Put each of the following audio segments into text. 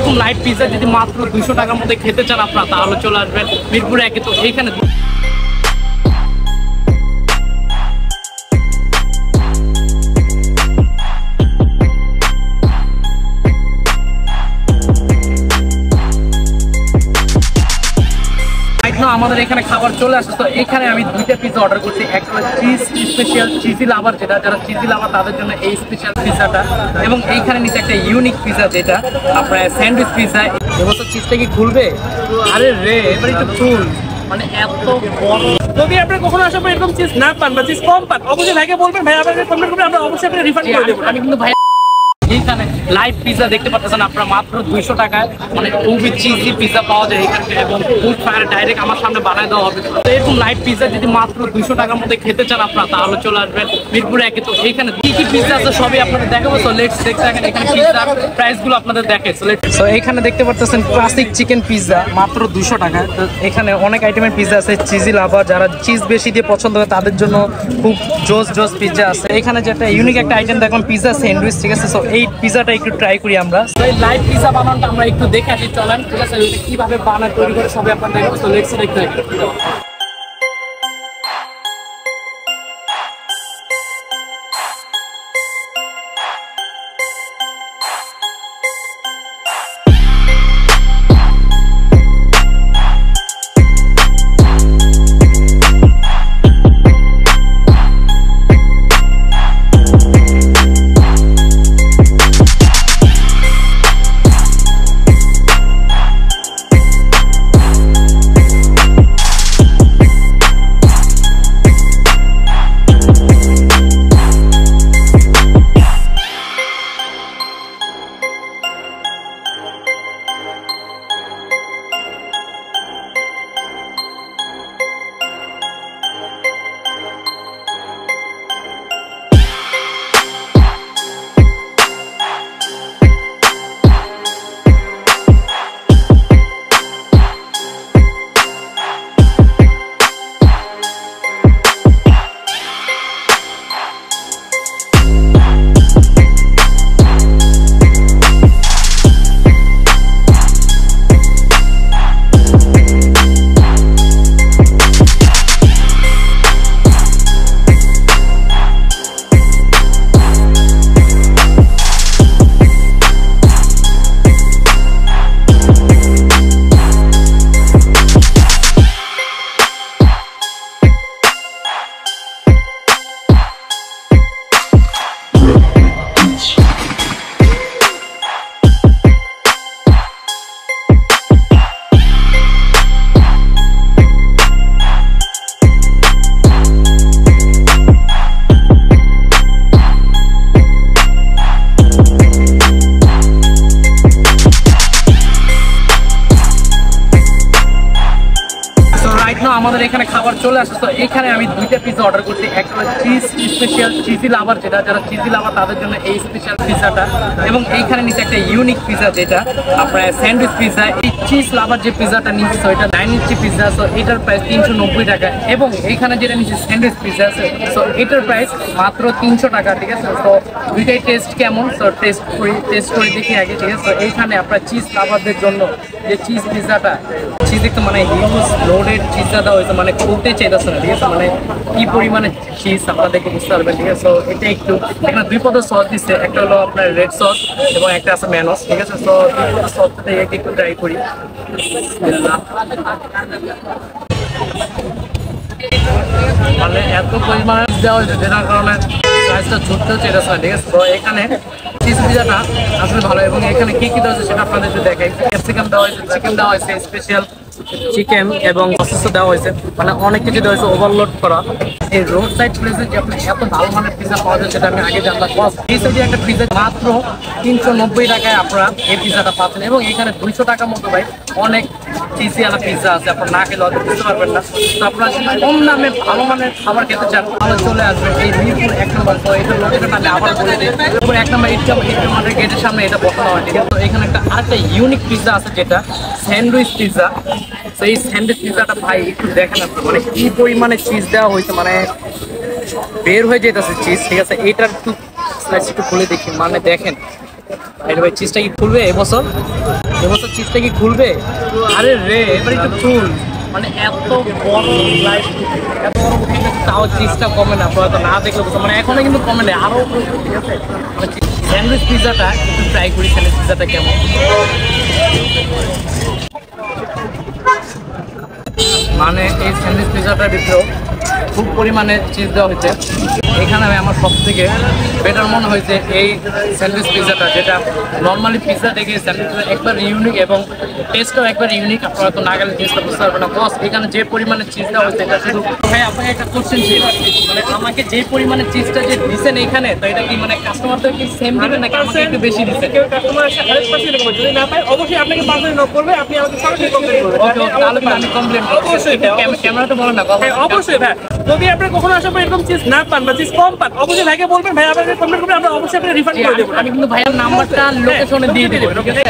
এরকম light pizza যদি মাত্র 200 টাকার মধ্যে খেতে চান আপনারা, তাহলে চলে আসবেন মিরপুরে একে। তো এইখানে আমাদের এখানে খাবার চলে আসছে। তো এখানে আমি 2টা পিৎজা অর্ডার করছি, একটা চিজ স্পেশাল চিজি লাভার, যারা চিজি লাভার তাদের জন্য এই স্পেশাল পিৎজাটা, এবং এইখানে নিচে একটা ইউনিক পিৎজা যেটা আপনার স্যান্ডউইচ পিৎজা। এবছর চিজটা কি খুলবে? আরে রে, এবার একটু খুল, মানে এত বড়। যদি আপনি কখনো আসার পর এরকম চিজ না পান বা চিজ কম পান, অবশ্যই ভাইকে বলবেন, ভাই আপনাকে কমেন্ট করবেন, আমরা অবশ্যই আপনাকে রিফান্ড করে দেব। আমি কিন্তু ভাই এইখানে লাইভ পিৎজা দেখতে পাচ্ছেন আপনারা মাত্র 200 টাকায়, মানে খুবই চিজি পিৎজা পাওয়া যায় এখানে, এবং ফুড ফায়ার ডাইরেক্ট আমার সামনে বানায় দেওয়া হবে। তো এরকম লাইভ পিৎজা যদি মাত্র 200 টাকার মধ্যে খেতে চান আপনারা, তাহলে চলে আসবেন মিরপুরে একে। তো এইখানে কি কি পিৎজা আছে সবই আপনাদের দেখাবো। তো লেটস দেখতে থাকেন এখানে পিৎজার প্রাইসগুলো আপনাদের দেখে। তো এখানে দেখতে পাচ্ছেন ক্লাসিক চিকেন পিৎজা মাত্র 200 টাকা। তো এখানে অনেক আইটেমের পিৎজা আছে, চিজি লাভার যারা চিজ বেশি দিয়ে পছন্দ করে তাদের জন্য খুব জোস পিৎজা আছে। এখানে যেটা ইউনিক একটা আইটেম দেখলাম পিৎজা স্যান্ডউইচ, ঠিক আছে। তো এই পিৎজাটা একটু ট্রাই করি আমরা। তো এই লাইভ পিৎজা বানানোটা আমরা একটু দেখে আসি, চলেন, ঠিক আছে। কিভাবে বানায় তৈরি করে সবাই আপনারা দেখবো। তো লেটস দেখতে থাকি। আমাদের এখানে খাবার চলে আসছে। তো এখানে আমি 2টা পিৎজা অর্ডার করছি, একটা চিজ স্পেশাল চিজি লাভার, যারা চিজি লাভার তাদের জন্য এই স্পেশাল পিৎজাটা, এবং এইখানে নিচে একটা ইউনিক পিৎজা যেটা আপনার স্যান্ডউইচ পিৎজা। এই চিজ লাভার যে পিৎজাটা নিচ্ছে ওইটা 9 ইঞ্চি পিৎজা, সো এটার প্রাইস 390 টাকা, এবং এইখানে যেটা নিচ্ছে স্যান্ডউইচ পিৎজা আছে, সো এটার প্রাইস মাত্র 300 টাকা, ঠিক আছে। তো দুইটাই টেস্ট কেমন, সো টেস্ট করে দেখি আগে, ঠিক আছে। তো এইখানে আপনার চিজ লাভারদের জন্য যে চিজ পিৎজাটা, চিজ একটু মানে হিউজ লোডেড চিজটা দেওয়া হয়েছে, মানে খুলতে চাইতেছে না, ঠিক আছে। মানে কি পরিমাণে চিজ আপনারা দেখে বুঝতে পারবেন, ঠিক আছে। তো এটা একটু এখানে 2 পদের সস দিচ্ছে, একটা হলো আপনার রেড সস এবং একটা আছে ম্যানোস, ঠিক আছে। তো 2 পদের সসটা একটু ট্রাই করি। মানে এত পরিমাণে দেওয়া হয়েছে যেটার কারণে প্রাইসটা ছুটতে হচ্ছে, এটা ঠিক আছে। তো এখানে চিজ পিৎজাটা আসলে ভালো, এবং এখানে কি দেওয়া হয়েছে সেটা আপনাদের একটু দেখাই। ক্যাপসিকাম দেওয়া হয়েছে, চিকেন দেওয়া হয়েছে স্পেশাল চিকেন, এবং সসও দেওয়া হয়েছে, মানে অনেক কিছু দেওয়া হয়েছে ওভারলোড করা। এই রোড সাইড প্লেসে যে আপনি এত ভালো মানের পিৎজা পাওয়া যায় সেটা আমি আগে জানতাম। এই সাইডে একটা পিৎজা মাত্র 390 টাকায় আপনারা এই পিৎজাটা পাচ্ছেন, এবং এখানে 200 টাকার মতো ভাই অনেক চিজিওয়ালা পিৎজা আছে, আপনার না খেলে হয়তো বুঝতে পারবেন না। তো আপনারা যদি কম দামে ভালো মানের খাবার খেতে চান তাহলে চলে আসবেন এই মিরপুর 1 নম্বর। তো এটা লোকেশন আমি আবার বলে দিই, মিরপুর 1 নম্বর ইট নম্বরের গেটের সামনে এটা বসানো হয়, ঠিক আছে। তো এখানে একটা আরেকটা ইউনিক পিৎজা আছে যেটা স্যান্ডউইচ পিৎজা। তো এই স্যান্ডউইচ পিৎজাটা ভাই একটু দেখেন আপনি, মানে কি পরিমাণে চিজ দেওয়া হয়েছে, মানে বের হয়ে যেতেছে চিজ, ঠিক আছে। এইটার একটু স্লাইস একটু খুলে দেখি, মানে দেখেন এটা ভাই চিজটা কি খুলবে এবছর। এবছর চিজটা কি খুলবে? আরে রে, এবার একটু খুল। মানে এত বড় লাইফ, এত বড় ঠিক আছে, তাও চিজটা কমে না, আপনারা তো না দেখলে বুঝতে, মানে এখনো কিন্তু কমে না, আরো ঠিক আছে। স্যান্ডউইচ পিৎজাটা একটু ট্রাই করি, স্যান্ডউইচ পিৎজাটা কেমন। মানে এই স্যান্ডউইচ পিৎজাটার ভিতরেও খুব পরিমাণে চিজ দেওয়া হয়েছে। এখানে আমার সব থেকে বেটার মনে হয়েছে এই স্যান্ডউইচ পিৎজাটা, যেটা নর্মালি পিৎজা থেকে স্যান্ডউইচটা একবার ইউনিক এবং টেস্টটাও একবার ইউনিক। আপনারা তো না গেলে টেস্টটা বুঝতে পারবেন না। বস, এখানে যে পরিমাণে চিজ দেওয়া হয়েছে এটা শুধু, ভাই আপনাকে একটা কোশ্চেন ছিল, মানে আমাকে যে পরিমাণে চিজটা যে দিচ্ছেন এইখানে, তো এটা কি মানে কাস্টমারদের কি সেম দিবেন নাকি আমাকে একটু বেশি দিচ্ছেন? কেউ কাস্টমার এসে 100% এরকম যদি না পায়, অবশ্যই আপনাকে পার্সোনালি নক করবে, আপনি আমাকে সরাসরি কমপ্লেইন করবেন। ওকে, তাহলে আমি কমপ্লেন অবশ্যই ভাই, ক্যামেরাতে বলেন না। হ্যাঁ, অবশ্যই ভাই। যদি আপনি কখনো আসার পর এরকম চিজ না পান বা চিজ কম পান, অবশ্যই ভাইকে বলবেন, ভাই আমাকে কমপ্লেইন করবেন, আমরা অবশ্যই আপনাকে রিফান্ড করে দেবো। আমি কিন্তু ভাইয়ার নাম্বারটা লোকেশনে দিয়ে দেবো, ঠিক আছে?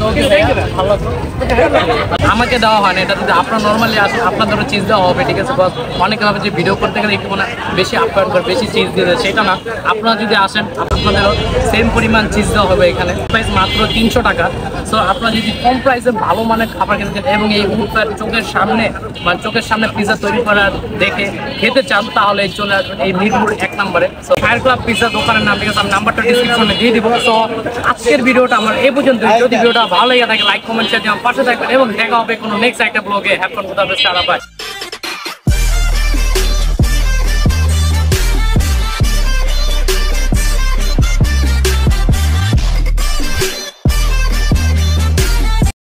ওকে ভাইয়া, ভালো থাকো। আমাকে দেওয়া হয় না, এটা যদি আপনার নর্মালি আসেন আপনাদেরও চিজ দেওয়া হবে, ঠিক আছে? বাস অনেকে ভাবে যে ভিডিও করতে গেলে একটু মানে বেশি আপ্যায়ন করে, বেশি চিজ দিয়ে দেয়, সেটা না। আপনারা যদি আসেন আপনাদেরও সেম পরিমাণ চিজ দেওয়া হবে। এখানে প্রাইস মাত্র 300 টাকা। সো আপনারা যদি কম প্রাইসে ভালো মানের খাবার খেতে চান এবং এই মুহূর্তে চোখের সামনে, মানে চোখের সামনে পিৎজা তৈরি করা দেখে খেতে চান, তাহলে চলে আসবেন এই মিরপুর 1 নম্বরে। সো ফায়ার ক্লাব পিৎজা দোকানের নাম, ঠিক আছে? আমি নাম্বারটা ডিসক্রিপশনে দিয়ে দিব। সো আজকের ভিডিওটা আমার এই পর্যন্ত। যদি ভিডিওটা ভালো লেগে থাকে লাইক কমেন্ট শেয়ার দিয়ে আমার পাশে থাকবেন এবং দেখা হবে কোনো নেক্সট একটা ব্লগে। Have fun with the best.